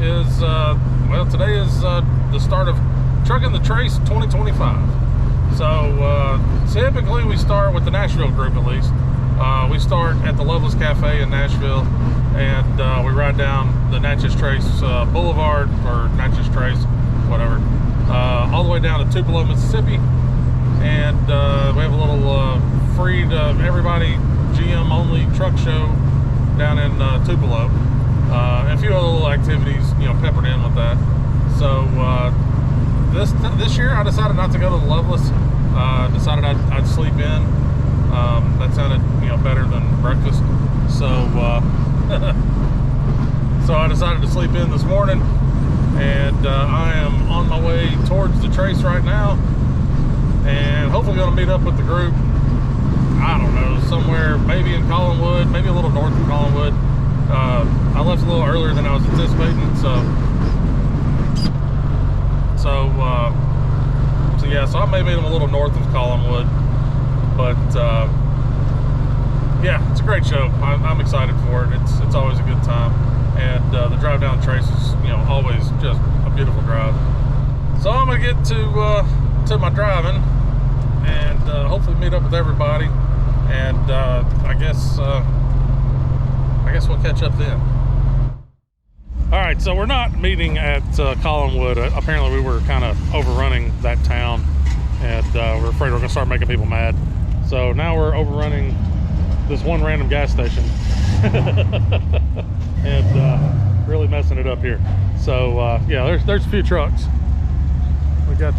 is, well, today is the start of Truckin the Trace 2025. So typically we start with the Nashville group at least. We start at the Loveless Cafe in Nashville, and we ride down the Natchez Trace Boulevard, or Natchez Trace, whatever, all the way down to Tupelo, Mississippi. And we have a little free to everybody GM only truck show down in Tupelo. And a few other little activities, you know, peppered in with that. So this year I decided not to go to the Loveless. Decided I'd sleep in. That sounded, you know, better than breakfast. So so I decided to sleep in this morning, and I am on my way towards the Trace right now, and hopefully going to meet up with the group. I don't know, somewhere maybe in Collinwood, maybe a little north of Collinwood. I left a little earlier than I was anticipating, so yeah, so I may meet them a little north of Collinwood, but yeah, it's a great show. I'm excited for it. It's always a good time, and the drive down Trace is, you know, always just a beautiful drive. So I'm gonna get to my driving, and hopefully meet up with everybody, and I guess we'll catch up then. All right, so we're not meeting at Collinwood. Apparently we were kind of overrunning that town, and we're afraid we're gonna start making people mad. So now we're overrunning this one random gas station and really messing it up here. So yeah, there's a few trucks. We got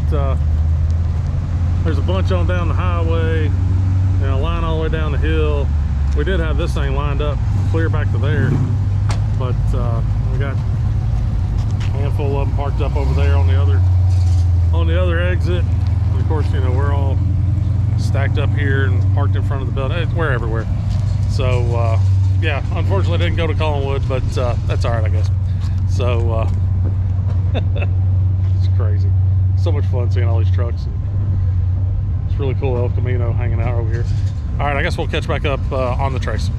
there's a bunch on down the highway and a line all the way down the hill. We did have this thing lined up clear back to there, but we got a handful of them parked up over there on the other exit. And of course, you know, we're all stacked up here and parked in front of the building. We're everywhere. So yeah, unfortunately didn't go to Collinwood, but that's all right, I guess. So it's crazy. So much fun seeing all these trucks. It's really cool, El Camino hanging out over here. All right, I guess we'll catch back up on the Trace.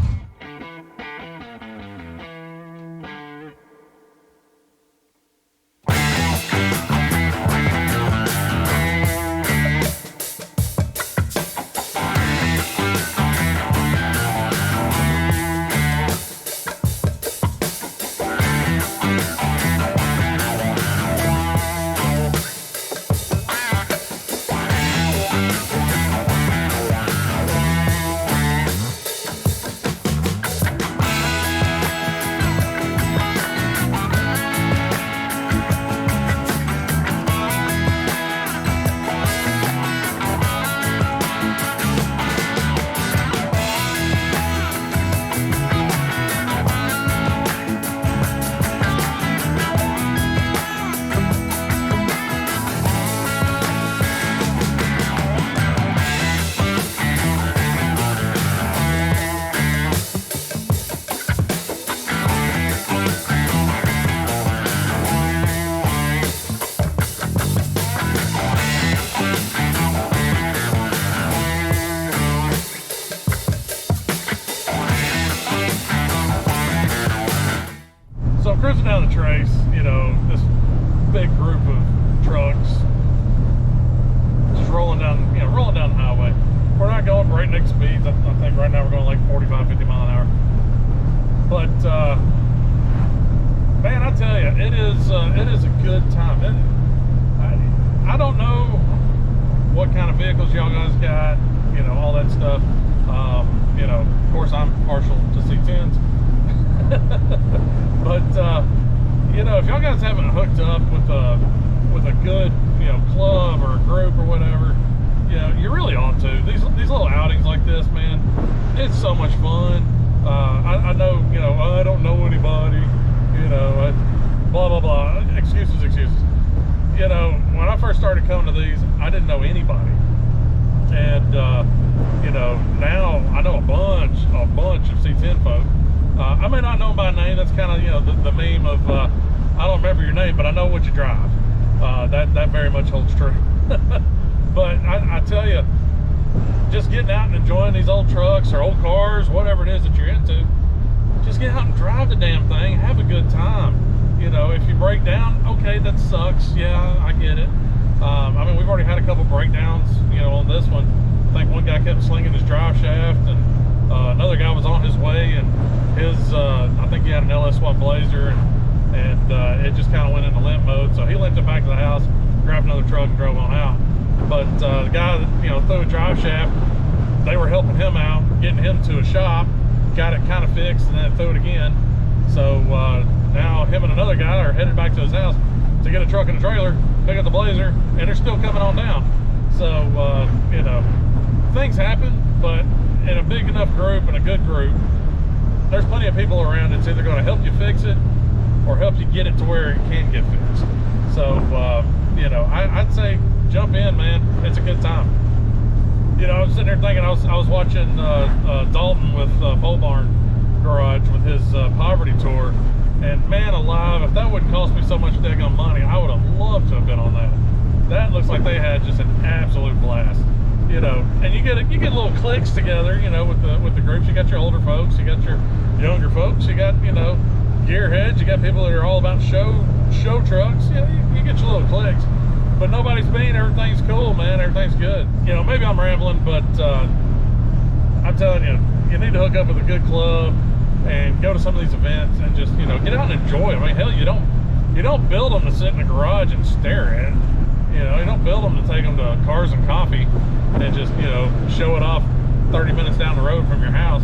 Cruising down the Trace, you know, this big group of trucks just rolling down the highway. We're not going breakneck speeds. I think right now we're going like 45, 50 mile an hour. But man, I tell you, it is a good time. I don't know what kind of vehicles y'all guys got, you know, all that stuff. You know, of course I'm partial to C10s. But you know, if y'all guys haven't hooked up with a good, you know, club or a group or whatever, you know, you really ought to. These little outings like this, man, it's so much fun. I know, you know, I don't know anybody, you know, blah blah blah, excuses. You know, when I first started coming to these, I didn't know anybody, and you know, now I know a bunch of C10 folk. I may not know them by name. That's kind of, you know, the meme of I don't remember your name, but I know what you drive. That very much holds true. But I tell you, just getting out and enjoying these old trucks or old cars, whatever it is that you're into, just get out and drive the damn thing, have a good time. You know, if you okay, that sucks. Yeah, I get it. I mean, we've already had a couple breakdowns, you know, on this one. I think one guy kept slinging his drive shaft, and another guy was on his way, and his, I think he had an LS1 Blazer, and it just kind of went into limp mode. So he limped it back to the house, grabbed another truck, and drove on out. But the guy that, you know, threw a drive shaft, they were helping him out, getting him to a shop, got it kind of fixed, and then threw it again. So now him and another guy are headed back to his house to get a truck and a trailer, pick up the Blazer, and they're still coming on down. So, you know, things happen, but in a big enough group and a good group, there's plenty of people around that's either going to help you fix it or help you get it to where it can get fixed. So, you know, I'd say jump in, man. It's a good time. You know, I was sitting there thinking, I was watching Dalton with Pole Barn Garage with his poverty tour, and man alive, if that wouldn't cost me so much daggone money, I would have loved to have been on that. That looks like they had just an absolute blast. You know, and you get little cliques together, you know, with the groups. You got your older folks, you got your younger folks, you got, you know, gearheads, you got people that are all about show trucks. You know, you get your little cliques. But nobody's mean, everything's cool, man, everything's good. You know, maybe I'm rambling, but I'm telling you, you need to hook up with a good club and go to some of these events and just, you know, get out and enjoy them. I mean, hell, you don't build them to sit in the garage and stare at it. You know, you don't build them to take them to Cars and Coffee and just, you know, show it off 30 minutes down the road from your house.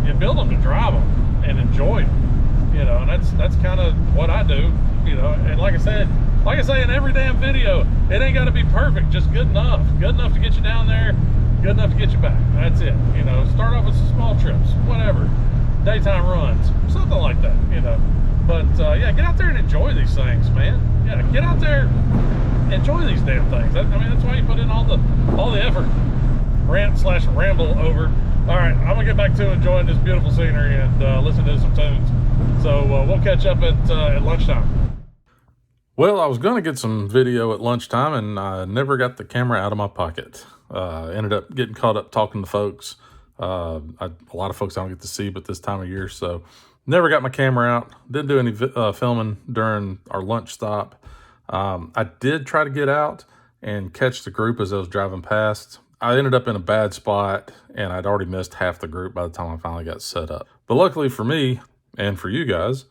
You build them to drive them and enjoy them. You know, and that's kind of what I do. You know, and like I say in every damn video, it ain't got to be perfect, just good enough to get you down there, good enough to get you back. That's it. You know, start off with some small trips, whatever, daytime runs, something like that, you know. But yeah, get out there and enjoy these things, man. Yeah, get out there, enjoy these damn things. I mean, that's why you put in all the effort. Rant/ramble over. All right, I'm gonna get back to enjoying this beautiful scenery and listen to some tunes. So we'll catch up at lunchtime. Well, I was going to get some video at lunchtime, and I never got the camera out of my pocket. Ended up getting caught up talking to folks. A lot of folks I don't get to see but this time of year, so never got my camera out. Didn't do any filming during our lunch stop. I did try to get out and catch the group as I was driving past. I ended up in a bad spot, and I'd already missed half the group by the time I finally got set up. But luckily for me, and for you guys,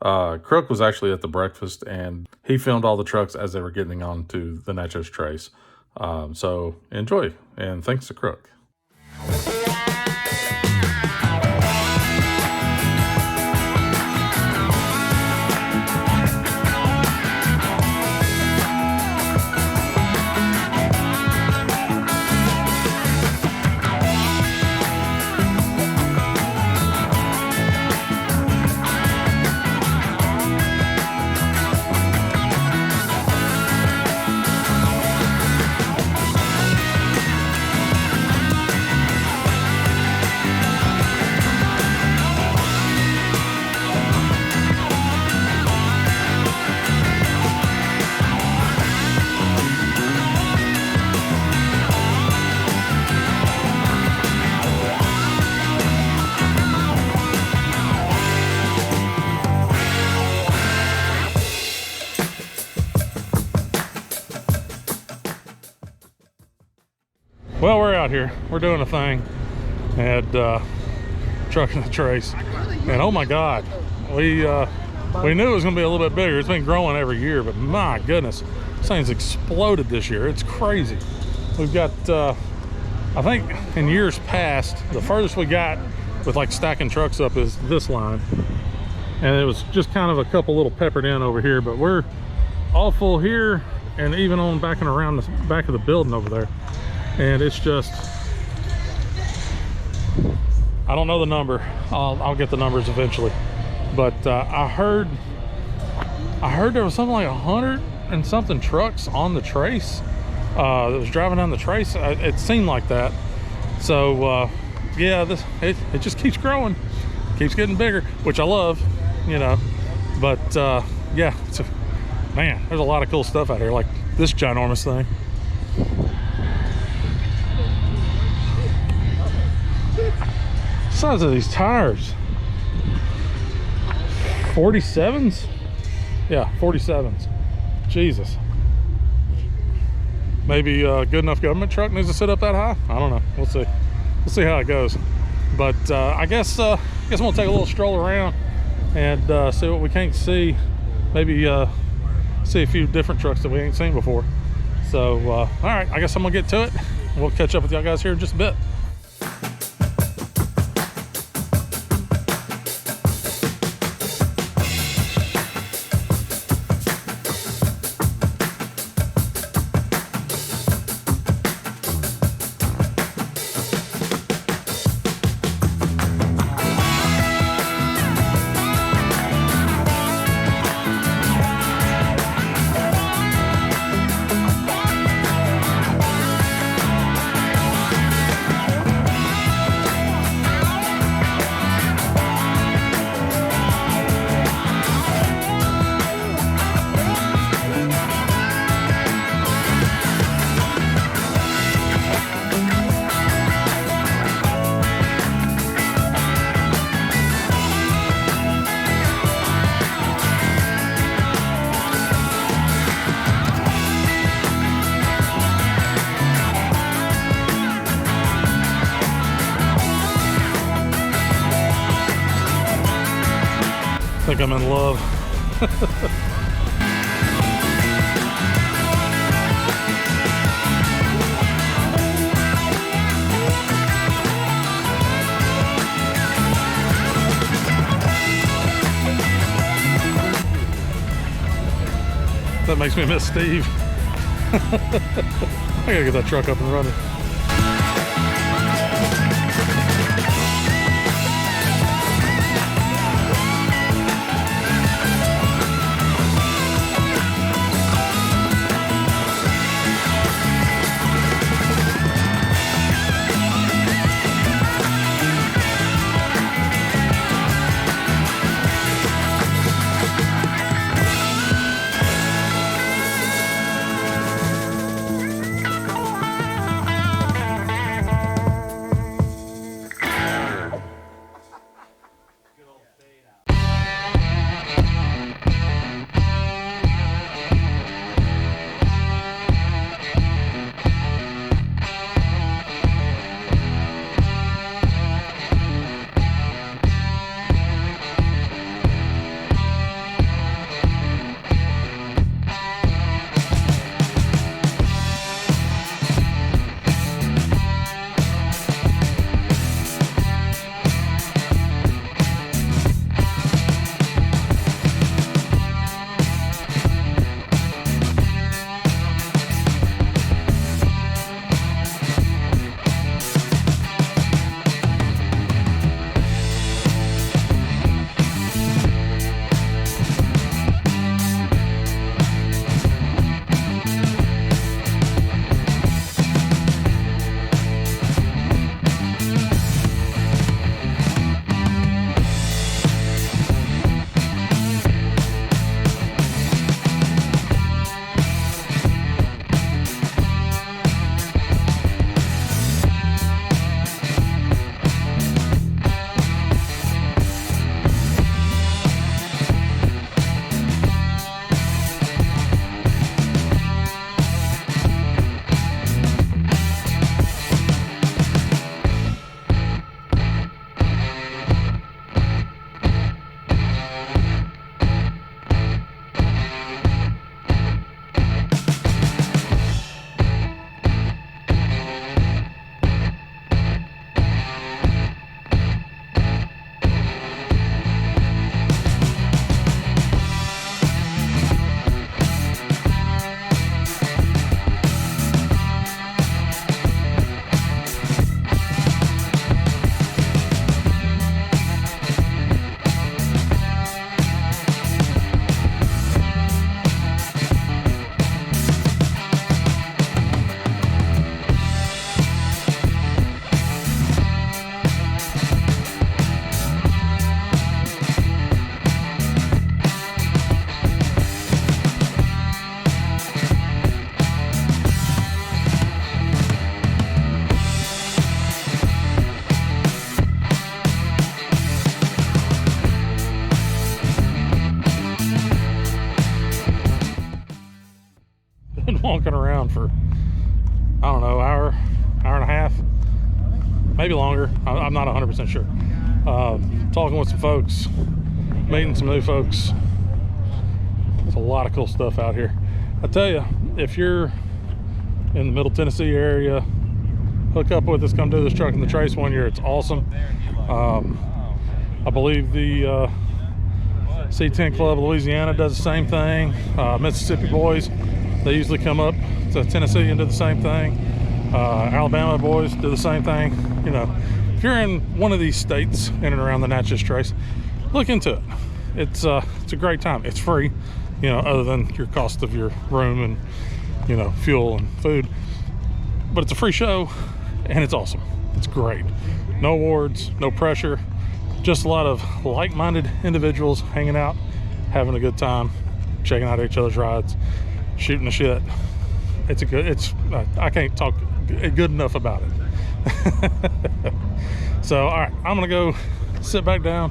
Crook was actually at the breakfast, and he filmed all the trucks as they were getting onto the Nachos Trace. So enjoy, and thanks to Crook. Well, we're out here. We're doing a thing at Truckin the Trace, and oh my God, we knew it was going to be a little bit bigger. It's been growing every year, but my goodness, this thing's exploded this year. It's crazy. We've got, I think, in years past, the furthest we got with like stacking trucks up is this line, and it was just kind of a couple little peppered in over here. But we're all full here, and even on back and around the back of the building over there. And it's just, I don't know the number. I'll get the numbers eventually. But I heard there was something like 100 and something trucks on the Trace that was driving down the Trace. It seemed like that. So yeah, it just keeps growing, keeps getting bigger, which I love, you know. But yeah, man, there's a lot of cool stuff out here, like this ginormous thing. Size of these tires, 47s. Yeah, 47s. Jesus. Maybe a good enough government truck needs to sit up that high. I don't know. We'll see. We'll see how it goes. But I guess we'll take a little stroll around and see what we can't see. Maybe see a few different trucks that we ain't seen before. So all right, I guess I'm gonna get to it. We'll catch up with y'all guys here in just a bit. I think I'm in love. That makes me miss Steve. I gotta get that truck up and running. honking around for, I don't know, hour and a half, maybe longer. I'm not 100% sure. Talking with some folks, meeting some new folks. There's a lot of cool stuff out here. I tell you, if you're in the Middle Tennessee area, hook up with us, come do this Truckin the Trace one year. It's awesome. I believe the C10 Club of Louisiana does the same thing. Mississippi boys, they usually come up to Tennessee and do the same thing. Alabama boys do the same thing. You know, if you're in one of these states in and around the Natchez Trace, look into it. It's a great time. It's free, you know, other than your cost of your room and, you know, fuel and food. But it's a free show, and it's awesome. It's great. No awards, no pressure. Just a lot of like-minded individuals hanging out, having a good time, checking out each other's rides, shooting the shit. I can't talk good enough about it. So, all right, I'm gonna go sit back down,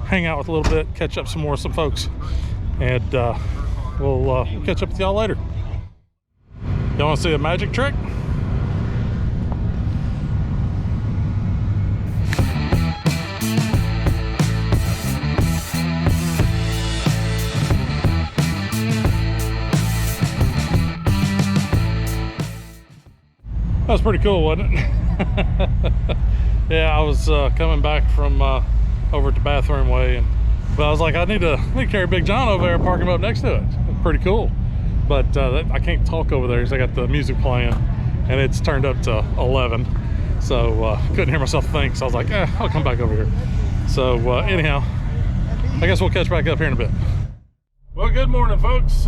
hang out with a little bit, catch up some folks, and we'll catch up with y'all later. Y'all wanna see a magic trick? That was pretty cool, wasn't it? Yeah, I was coming back from over at the Bathroom Way, but I was like, I need to carry Big John over there and park him up next to it. It's pretty cool. But I can't talk over there because I got the music playing, and it's turned up to 11. So couldn't hear myself think. So I was like, I'll come back over here. So anyhow, I guess we'll catch back up here in a bit. Well, good morning, folks.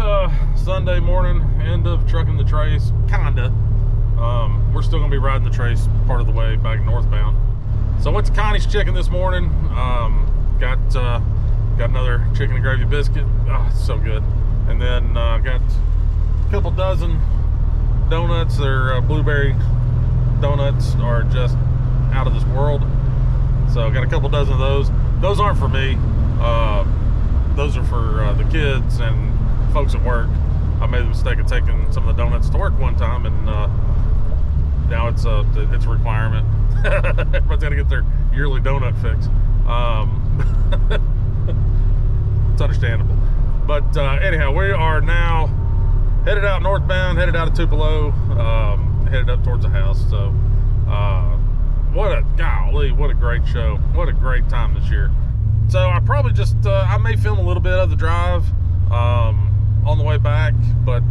Sunday morning, end of Truckin the Trace, kinda. We're still gonna be riding the Trace part of the way back northbound. So I went to Connie's Chicken this morning. Got another chicken and gravy biscuit. Oh, it's so good. And then got a couple dozen donuts. Their blueberry donuts are just out of this world. So I got a couple dozen of those. Those aren't for me. Those are for the kids and folks at work. I made the mistake of taking some of the donuts to work one time, and now it's a requirement. Everybody's got to get their yearly donut fix. It's understandable. But anyhow, we are now headed out northbound, headed out of Tupelo, headed up towards the house. So what a great show. What a great time this year. So I probably just, I may film a little bit of the drive on the way back, but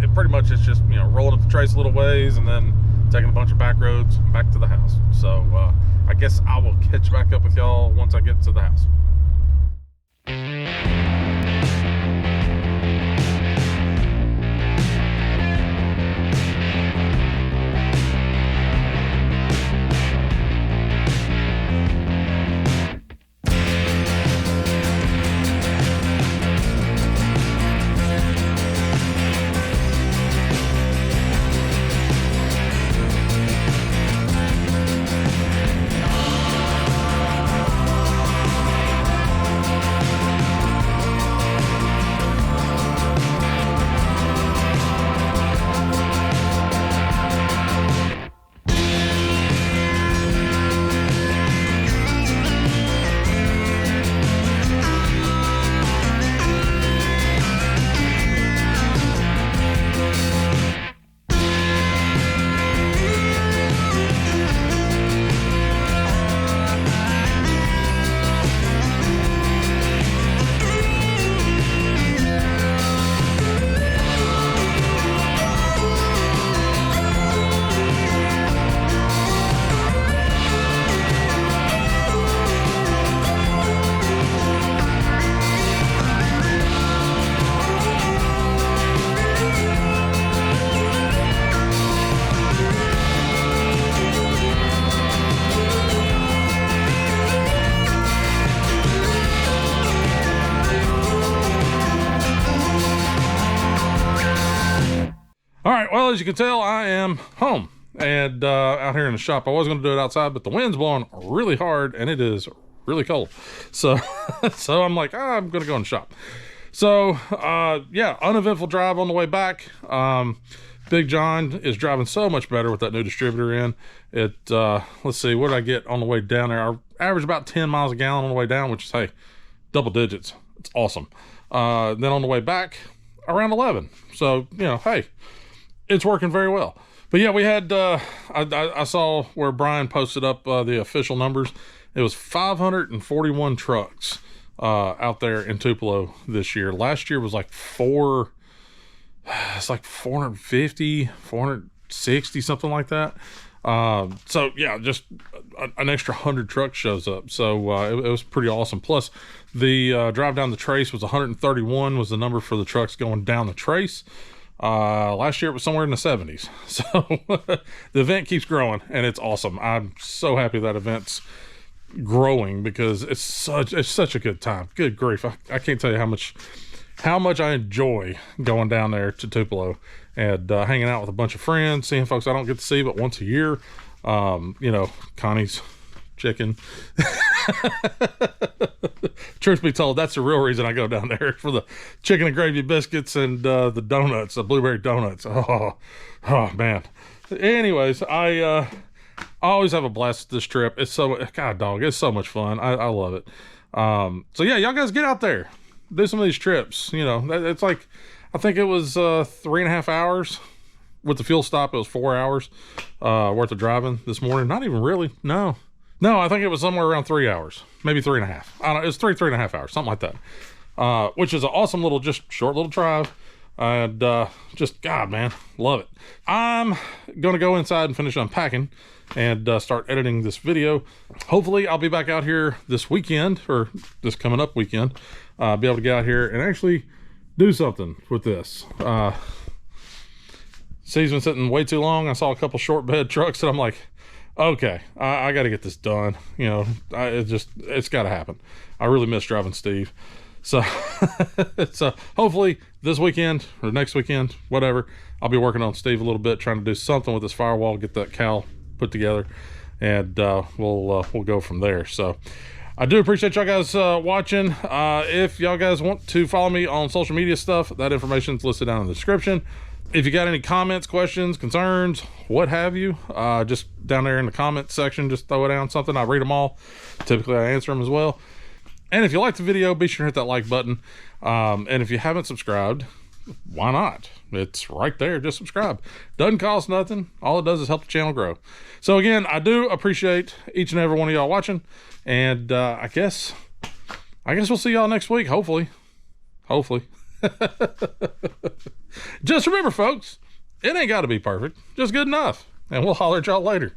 it pretty much is just, you know, rolling up the Trace a little ways and then taking a bunch of back roads back to the house. So I guess I will catch back up with y'all once I get to the house. All right, well, as you can tell, I am home and out here in the shop. I was going to do it outside, but the wind's blowing really hard and it is really cold. So I'm like, I'm going to go in the shop. So yeah, uneventful drive on the way back. Big John is driving so much better with that new distributor in it. Let's see, what did I get on the way down there? I averaged about 10 miles a gallon on the way down, which is, hey, double digits. It's awesome. Then on the way back, around 11. So, you know, hey, it's working very well. But yeah, we had, I saw where Brian posted up the official numbers. It was 541 trucks out there in Tupelo this year. Last year was like 450, 460, something like that. So yeah, just an extra 100 trucks shows up. So it was pretty awesome. Plus the drive down the Trace was 131 was the number for the trucks going down the Trace. Last year it was somewhere in the 70s. So the event keeps growing and it's awesome. I'm so happy that event's growing because it's such a good time. Good grief. I can't tell you how much I enjoy going down there to Tupelo and hanging out with a bunch of friends, seeing folks I don't get to see but once a year. You know, Connie's chicken. Truth be told, that's the real reason I go down there, for the chicken and gravy biscuits and the donuts, the blueberry donuts. Oh man. Anyways, I always have a blast with this trip. It's God dog, it's so much fun. I love it. So yeah, y'all guys get out there, do some of these trips. You know, it's like, I think it was 3.5 hours with the fuel stop. It was 4 hours worth of driving this morning. Not even really. No, I think it was somewhere around 3 hours, maybe 3.5. I don't know. It was 3.5 hours, something like that. Which is an awesome little, just short little drive. And just, God, man, love it. I'm going to go inside and finish unpacking and start editing this video. Hopefully I'll be back out here this weekend, or this coming up weekend. Be able to get out here and actually do something with this. C's been sitting way too long. I saw a couple short bed trucks and I'm like, okay, I got to get this done. You know, it's got to happen. I really miss driving Steve. So, so hopefully this weekend or next weekend, whatever, I'll be working on Steve a little bit, trying to do something with this firewall, get that cowl put together, and we'll go from there. So I do appreciate y'all guys watching. If y'all guys want to follow me on social media stuff, that information's listed down in the description. If you got any comments, questions, concerns, what have you, just down there in the comments section, just throw it down something. I read them all. Typically I answer them as well. And if you like the video, be sure to hit that like button. And if you haven't subscribed, why not? It's right there. Just subscribe. Doesn't cost nothing. All it does is help the channel grow. So again, I do appreciate each and every one of y'all watching. And I guess we'll see y'all next week. Hopefully. Just remember, folks, it ain't got to be perfect. Just good enough. And we'll holler at y'all later.